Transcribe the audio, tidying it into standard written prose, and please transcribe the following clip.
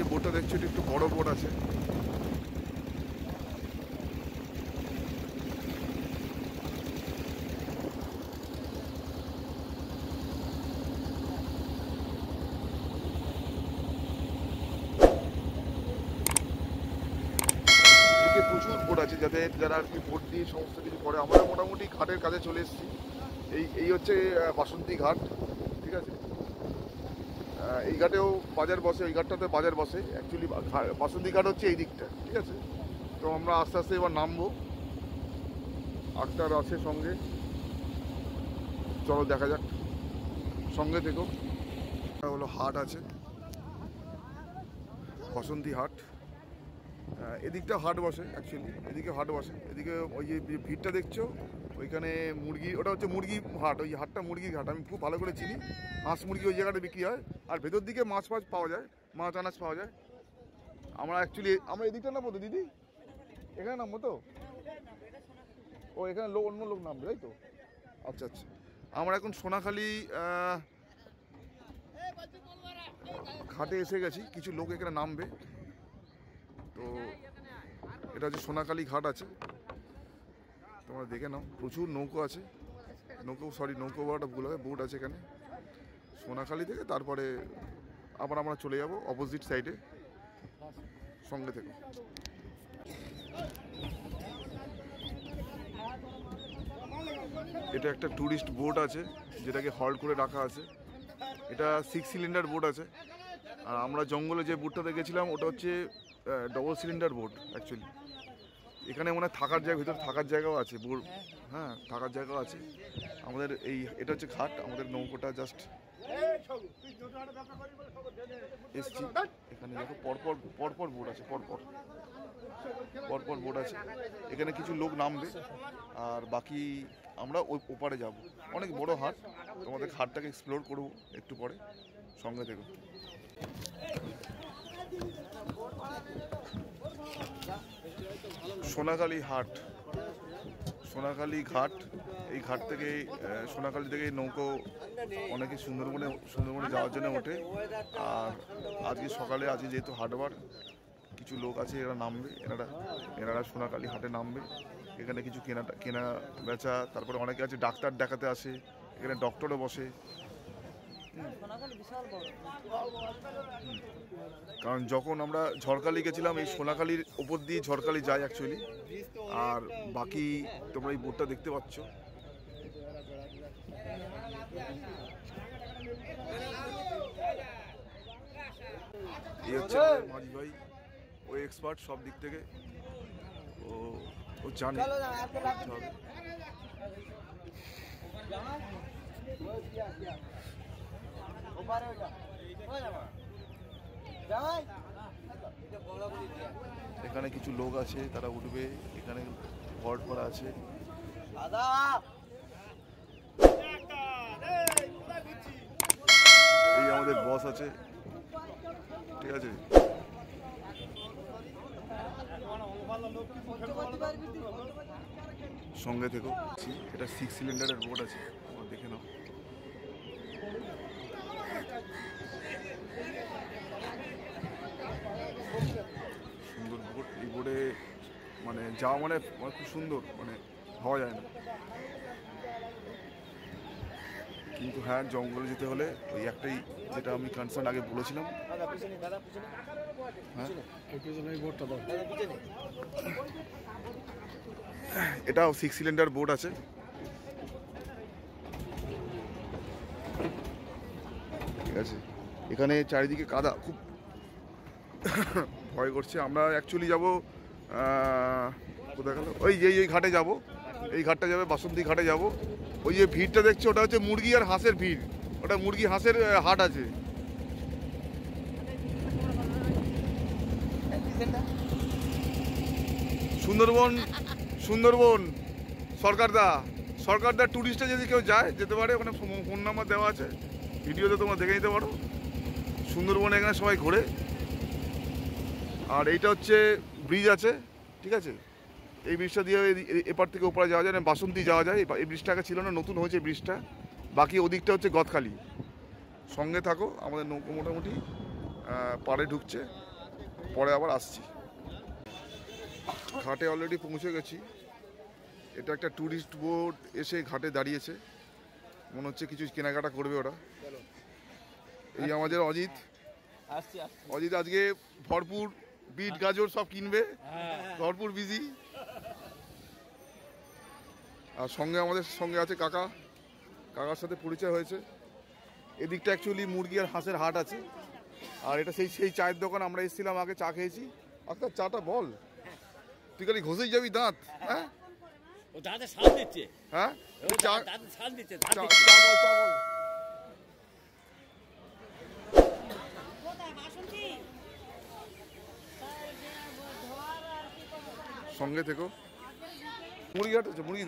যে বোটটা দেখছো এটা একটু বড় বোট আছে। প্রচুর বোট আছে যারা আর কি বোট দিয়ে সমস্ত কিছু করে। আমরা মোটামুটি ঘাটের কাছে চলে এসেছি। এই হচ্ছে বাসন্তী ঘাট, ঠিক আছে। এই ঘাটেও বাজার বসে, ওই ঘাটটাতে বাজার বসে। অ্যাকচুয়ালি বাসন্তী ঘাট হচ্ছে এই দিকটা, ঠিক আছে। তো আমরা আস্তে আস্তে এবার নামবো। আক্তার আছে সঙ্গে, চলো দেখা যাক, সঙ্গে থেকো। হলো হাট আছে, বাসন্তী হাট। এদিকটা হাট বসে, অ্যাকচুয়ালি এদিকে হাট বসে। এদিকে ওই যে ভিড়টা দেখছো ওইখানে মুরগি, ওটা হচ্ছে মুরগি হাট। ওই হাটটা মুরগির হাট, আমি খুব ভালো করে চিনি। হাঁস মুরগি ওই জায়গাটা বিক্রি হয়। আর ভেতর দিকে মাছ ফাছ পাওয়া যায়, মাছ আনাজ পাওয়া যায়। আমরা এদিকটা নামবো তো দিদি, এখানে নামবো তো? ও এখানে অন্য লোক নামবে, তাই তো? আচ্ছা আচ্ছা। আমরা এখন সোনাখালি ঘাটে এসে গেছি। কিছু লোক এখানে নামবে। তো এটা হচ্ছে সোনাখালি ঘাট আছে, তোমরা দেখে নাও। প্রচুর নৌকো আছে, নৌকো বলাটা ভুল হবে, বোট আছে এখানে সোনাখালি থেকে। তারপরে আবার আমরা চলে যাব অপোজিট সাইডে, সঙ্গে থেকে। এটা একটা ট্যুরিস্ট বোট আছে, যেটাকে হল্ট করে রাখা আছে। এটা 6 সিলিন্ডার বোট আছে। আর আমরা জঙ্গলে যে বোটটাতে গেছিলাম ওটা হচ্ছে ডবল সিলিন্ডার বোট অ্যাকচুয়ালি। এখানে মনে হয় থাকার জায়গা, ভিতরে থাকার জায়গাও আছে, হ্যাঁ থাকার জায়গাও আছে। আমাদের এটা হচ্ছে ঘাট, আমাদের নৌকোটা জাস্ট এসছি। এখানে দেখো পরপর বোট আছে, পরপর বোট আছে। এখানে কিছু লোক নামবে আর বাকি আমরা ওপারে যাব। অনেক বড় হাট, তোমাদের হাটটাকে এক্সপ্লোর করবো একটু পরে, সঙ্গে থেকো। সোনাখালি হাট, সোনাখালি ঘাট। এই ঘাট থেকে সোনাখালি থেকে নৌকো অনেকে সুন্দরবনে যাওয়ার জন্য ওঠে। আর আজকে সকালে, আজকে যেহেতু হাটবার, কিছু লোক আছে এরা নামবে। এনারা সোনাখালি হাটে নামবে। এখানে কিছু কেনা বেচা, তারপরে অনেকে আছে ডাক্তার দেখাতে আসে, এখানে ডক্টরও বসে। কারণ যখন আমরা ঝড়খালি গেছিলাম, এই সোনাখালির ওপর দিয়ে ঝড়খালি যায় অ্যাকচুয়ালি। আর বাকি তোমরা এই বোটটা দেখতে পাচ্ছ। এই হচ্ছে মাঝি ভাই, ও এক্সপার্ট সব দিক থেকে, ও জানে। এখানে কিছু লোক আছে, তারা উঠবে। এখানে ঘর করা আছে। এই আমাদের বস আছে, ঠিক আছে। সঙ্গে থেকো। এটা 6 সিলিন্ডারের বোট আছে, দেখে নাও। সুন্দর বোট। এই বোটে মানে যাওয়া মানে খুব সুন্দর, মানে হওয়া যায় না। কিন্তু হ্যাঁ, জঙ্গলে যেতে হলে ওই একটাই, যেটা আমি কনসার্ন আগে বলেছিলাম। এটাও 6 সিলিন্ডার বোট আছে। ঠিক আছে, এখানে চারিদিকে কাদা, খুব ভয় করছে। আমরা অ্যাকচুয়ালি যাব কোথায় গেল, ওই ঘাটে যাব। এই ঘাটটা যাবে, বাসন্তী ঘাটে যাব। ওই যে ভিড়টা দেখছো ওটা হচ্ছে মুরগি আর হাঁসের ভিড়, ওটা মুরগি হাঁসের হাট আছে। সুন্দরবন সরকারদা ট্যুরিস্টে যদি কেউ যায়, যেতে পারে। ওখানে ফোন নাম্বার দেওয়া আছে, ভিডিওতে তোমরা দেখে নিতে পারো। সুন্দরবনে এখানে সবাই ঘোরে। আর এইটা হচ্ছে ব্রিজ আছে, ঠিক আছে। এই ব্রিজটা দিয়ে এপার থেকে ওপারে যাওয়া যায়, বাসন্তী যাওয়া যায়। এই ব্রিজটা আগে ছিল না, নতুন হয়েছে ব্রিজটা। বাকি ওদিকটা হচ্ছে গদখালি। সঙ্গে থাকো, আমাদের নৌকো মোটামুটি পাড়ে ঢুকছে, পরে আবার আসছি। ঘাটে অলরেডি পৌঁছে গেছি। এটা একটা ট্যুরিস্ট বোট এসে ঘাটে দাঁড়িয়েছে, মনে হচ্ছে কিছু কেনাকাটা করবে ওরা। এই আমাদের অজিত। অজিত আজকে ভরপুর বিট গাজর সব কিনবে, ভরপুর বিজি। আর সঙ্গে আমাদের সঙ্গে আছে কাকা, কাকার সাথে পরিচয় হয়েছে। এদিকটা অ্যাকচুয়ালি মুরগি আর হাঁসের হাট আছে, আর এটা সেই চায়ের দোকান। আমরা এসেছিলাম আগে, চা খেয়েছি। আচ্ছা চাটা বল, তুই খালি ঘষেই যাবি দাঁত? হ্যাঁ ও দাঁতে শাল দিচ্ছে। হ্যাঁ চা দাঁতে শাল দিচ্ছে। চা বল, চা বল। সঙ্গে থেকো। মুরগি হাট আছে, মুরগি